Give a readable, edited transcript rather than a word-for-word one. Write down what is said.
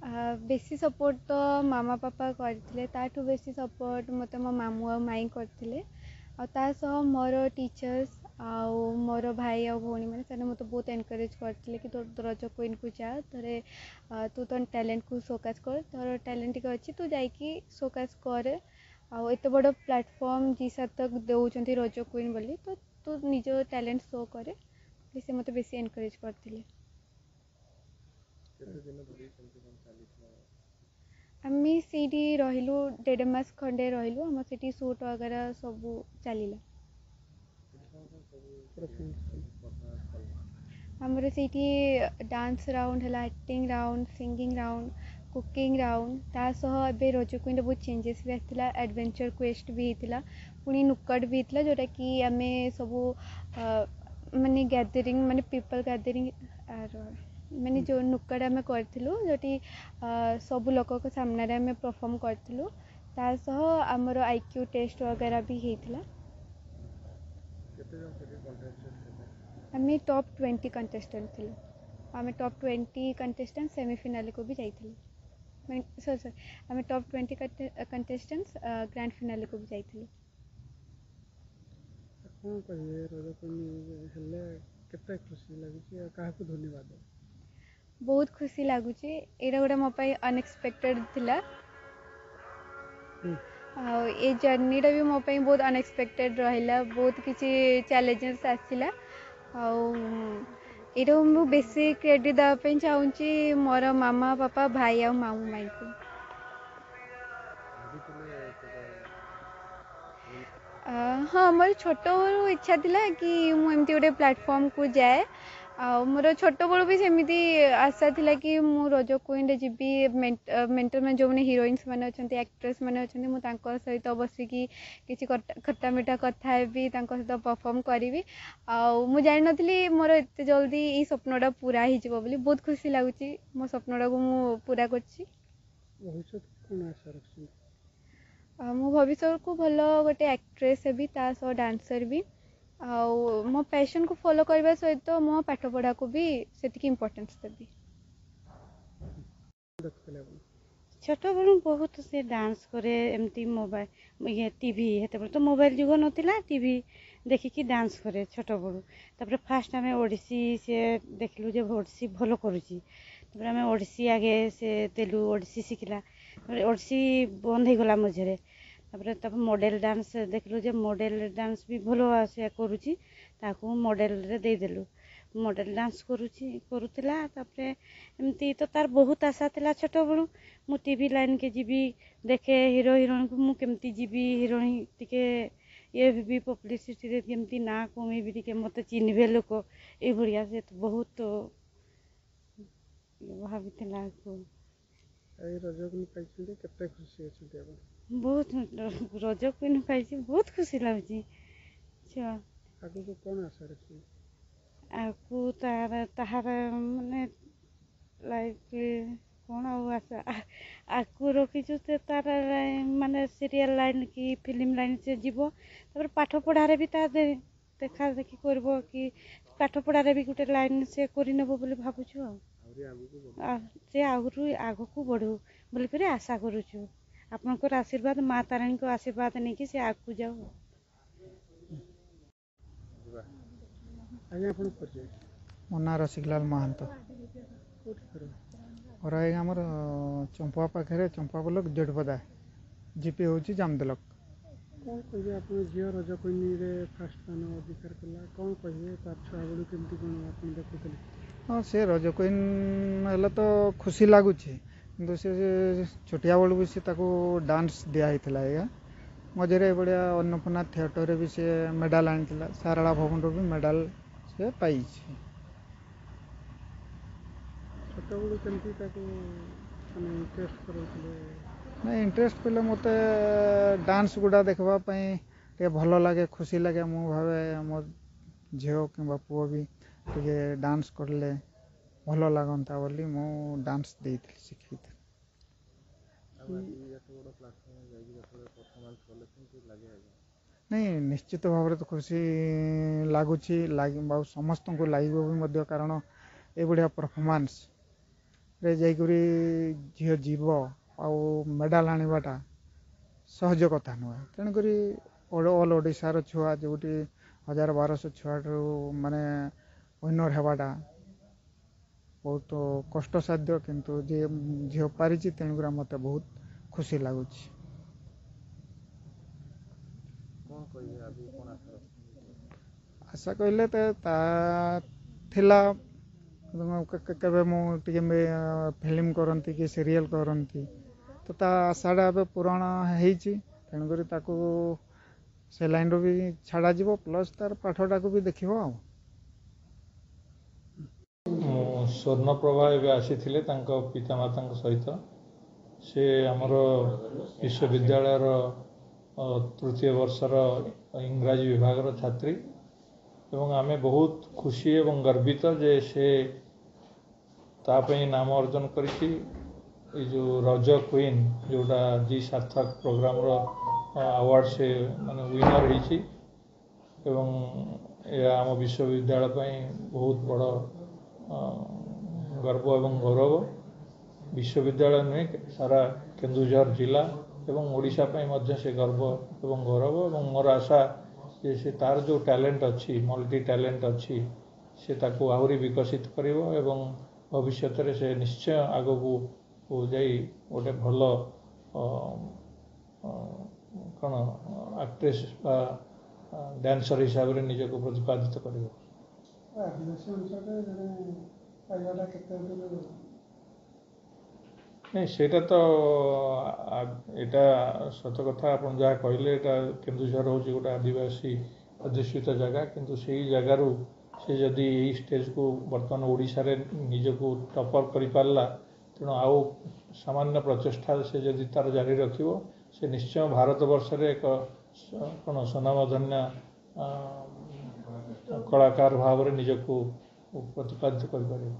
बेसी सपोर्ट तो मामा पापा करते ताठू बेसी सपोर्ट मत मो मामू आ माई करते आसह मोर टीचर्स आउ मोर भाई आ भौणी मैंने से मत बहुत एनकरेज करते कि तो रज क्वीन को जा थे तू तो टैलेंट को शोकास कर तोर टैलेंट टे अच्छी तू जाकि शोकास कर आत बड़ प्लेटफॉर्म जी तक दौरान रज क्वीन बोली तो तू निज टैलेंट शो करे से मत बेसी एनकरेज करते आम से रहिलु 1.5 मास खंडे रहिलु आम से सुट वगैरह सब चलला आमर से डांस राउंड है acting round singing round cooking round तासह ए रज क्वीन बहुत चेंजेस भी आसाला एडवेंचर क्वेस्ट भी होता पुणी नुक्कड़ भी होता जोटा कि आम सब माने गैदरिंग माने पीपल गैदरिंग माने जो नुक्कड़ आम करूँ जोटी सब लोक सामने आम परफॉर्म करूँ तासह आमर आईक्यू टेस्ट वगैरह भी होता आम टॉप 20 कंटेस्टेंट थे आम टॉप 20 कंटेस्टेंट सेमीफाइनल को भी जाइए सॉरी आम टॉप 20 कंटेस्टेंट्स ग्रैंड फिनाले को भी जाइए कौन कहे रज केते खुशी लगे क्या धन्यवाद बहुत खुशी लगुच यहाँ गोटे मो अनएक्सपेक्टेड थिला ये जर्नीटा भी मो बहुत अनएक्सपेक्टेड रहा बहुत किसी चैलेंजेस आसला यहाँ मु बेसी क्रेडिट देवाई चाहूँगी मोर मामा पापा भाई आ मामू माई को हाँ मोर छोट बड़ू इच्छा थिला कि मुझे गोटे प्लेटफॉर्म को जाए मोर छोट बड़ू भी सेमती आशा थिला कि मु रज क्वीन जी मेंटर में जो मैंने हिरोइन्स मैंने अच्छा एक्ट्रेस मैंने अच्छा सहित बसिकी किसी खट्टा मिठा कथा भी सहित परफॉर्म करी मु जानी नी मोर एत जल्दी ये स्वप्नटा पूरा हो बहुत खुशी लगुच मो स्वप्नटा को मु पूरा कर मो भविष्य को भल गोटे एक्ट्रेस भी तासह डांसर भी मो पैशन को फॉलो करने सहित मो पाठ पढ़ा को भी सेतिकी इम्पोर्टेंस देवी छोट बड़ू बहुत से डांस करे एमती मोबाइल ये टीवी हेते तो मोबाइल जुग नथिला टीवी देखिकी डांस करे छोट बड़ू तापर फास्ट आम ओडिसी से देखलु जे ओडिसी भल करुची तापर आम ओडिसी आगे से देलु ओडिसी शिखला ओडिसी बंद हो गला मझे तापर मॉडल डांस देखलु जे मॉडल डांस भी भल से करुची ताकू मॉडल रे दे देलु मॉडल डांस करुला तापर एमती तो तार बहुत आशा थिला छोट बड़ू मु टीवी लाइन के जीवी देखे हिरो हिरोइन को मु केमती जीवी हिरोइन टिके ये भी पब्लिसिटी रे केमती ना कमी भी टिके मते चिन्हबे लोक ए भड़िया से तो बहुत भाभी थिला को रज क्वीन पाइछन्ते केते खुशी अछन्ते अपन बहुत रज क्वीन पाइछि बहुत खुशी लागुची छुआ आगु को कौन आशा रखी आकु ताहार माने लाइफ कौन आशा आकु रखीचु तार माने सीरियल लाइन की फिल्म लाइन से जीव तापर पाठ पढ़ारे भी ता देखा देखी करबो कि पाठ पढ़ारे भी गोटे लाइन से करि नेबो बोली भाबुछु से आगु आगको बढ़ू बोली कर आशा करुछु आपनकर आशीर्वाद माँ ताराणी को आशीर्वाद नहीं कि से आगु जाओ आज्ञा आपण परिचय मो ना रसिकलाल महांत और आज्ञा आमर चंपा पाखे चंपा ब्लक जेठपदा जीपी हूँ जामदलक कौन कहे आप झील रज क्वीन रे फास्ट स्थान अधिकार कला कौन कहे तार छुआ बड़ू केमती कौन आप देखुले हाँ से रज क्वीन है तो खुशी लगुच कि से छोटिया बेलू भी से डांस दिखाई आज्ञा मझे बढ़िया अन्नपूर्णा थिएटर भी से मेडाल आनी सारला भवन भी मेडाल से पाई छोट बड़ू केमती इंटरेस्ट करूले ना इंटरेस्ट पहले मत डांस गुड़ा देखापी भल लगे खुशी लगे मु भावे मो झील कि पुओ भी टे डांस करले भल लगता बोली मु डांस दे शिखी नहीं निश्चित भाव तो खुशी लगुच समस्त को लगे कारण ये बढ़िया परफॉर्मेंस ରେ ଯାଇକରି ଝିଅ ଯିବ ଆଉ ମେଡ଼ାଲ୍ ଆଣିବାଟା ସହଜ କଥା ନୁହେଁ। ତେଣୁକରି ଅଲ୍ ଓଡ଼ିଶାର ଛୁଆ ଯେଉଁଠି 1000-1200 ଛୁଆଠାରୁ ମାନେ ୱିନର୍ ହେବାଟା ବହୁତ କଷ୍ଟସାଧ୍ୟ, କିନ୍ତୁ ଯିଏ ଝିଅ ପାରିଛି ତେଣୁକରି ମୋତେ ବହୁତ ଖୁସି ଲାଗୁଛି। ଆଶା କହିଲେ ତ ତା ଥିଲା କେବେ ମୁଁ ଟିକେ ଫିଲ୍ମ କରନ୍ତି କି ସିରିଏଲ୍ କରନ୍ତି, ତ ତା ଆଶାଟା ଏବେ ପୂରଣ ହେଇଛି। ତେଣୁକରି ତାକୁ ସେ ଲାଇନ୍ରୁ ବି ଛଡ଼ାଯିବ, ପ୍ଲସ୍ ତାର ପାଠଟାକୁ ବି ଦେଖିବ ଆଉ। ସ୍ୱର୍ଣ୍ଣପ୍ରଭା ଏବେ ଆସିଥିଲେ ତାଙ୍କ ପିତାମାତାଙ୍କ ସହିତ। ସେ ଆମର ବିଶ୍ୱବିଦ୍ୟାଳୟର ତୃତୀୟ ବର୍ଷର ଇଂରାଜୀ ବିଭାଗର ଛାତ୍ରୀ ଏବଂ ଆମେ ବହୁତ ଖୁସି ଏବଂ ଗର୍ବିତ ଯେ ସେ ତା ପାଇଁ ନାମ ଅର୍ଜନ କରିଛି। ଏଇ ଯେଉଁ ରଜ କୁଇନ୍ ଯେଉଁଟା ଜି ସାର୍ଥକ ପ୍ରୋଗ୍ରାମର ଆୱାର୍ଡ଼ ସେ ମାନେ ୱିନର୍ ହେଇଛି ଏବଂ ଏହା ଆମ ବିଶ୍ୱବିଦ୍ୟାଳୟ ପାଇଁ ବହୁତ ବଡ଼ ଗର୍ବ ଏବଂ ଗୌରବ। ବିଶ୍ୱବିଦ୍ୟାଳୟ ନୁହେଁ ସାରା କେନ୍ଦୁଝର ଜିଲ୍ଲା ଏବଂ ଓଡ଼ିଶା ପାଇଁ ମଧ୍ୟ ସେ ଗର୍ବ ଏବଂ ଗୌରବ। ଏବଂ ମୋର ଆଶା ଯେ ସେ ତାର ଯେଉଁ ଟ୍ୟାଲେଣ୍ଟ ଅଛି, ମଲ୍ଟି ଟ୍ୟାଲେଣ୍ଟ ଅଛି, ସେ ତାକୁ ଆହୁରି ବିକଶିତ କରିବ ଏବଂ ଭବିଷ୍ୟତରେ ସେ ନିଶ୍ଚୟ ଆଗକୁ ଯାଇ ଗୋଟେ ଭଲ କ'ଣ ଆକ୍ଟ୍ରେସ୍ ବା ଡ୍ୟାନ୍ସର ହିସାବରେ ନିଜକୁ ପ୍ରତିପାଦିତ କରିବ। ନାଇଁ ସେଇଟା ତ ଏଇଟା ସତ କଥା, ଆପଣ ଯାହା କହିଲେ ଏଇଟା କେନ୍ଦୁଝର ହେଉଛି ଗୋଟେ ଆଦିବାସୀ ଅଧିଷ୍ଠିତ ଜାଗା, କିନ୍ତୁ ସେଇ ଜାଗାରୁ ସେ ଯଦି ଏଇ ଷ୍ଟେଜ୍କୁ ବର୍ତ୍ତମାନ ଓଡ଼ିଶାରେ ନିଜକୁ ଟପ୍ କରିପାରିଲା, ତେଣୁ ଆଉ ସାମାନ୍ୟ ପ୍ରଚେଷ୍ଟା ସେ ଯଦି ତାର ଜାରି ରଖିବ, ସେ ନିଶ୍ଚୟ ଭାରତବର୍ଷରେ ଏକ କ'ଣ ସ୍ୱନାମଧନ୍ୟ କଳାକାର ଭାବରେ ନିଜକୁ ପ୍ରତିପାଦିତ କରିପାରିବ।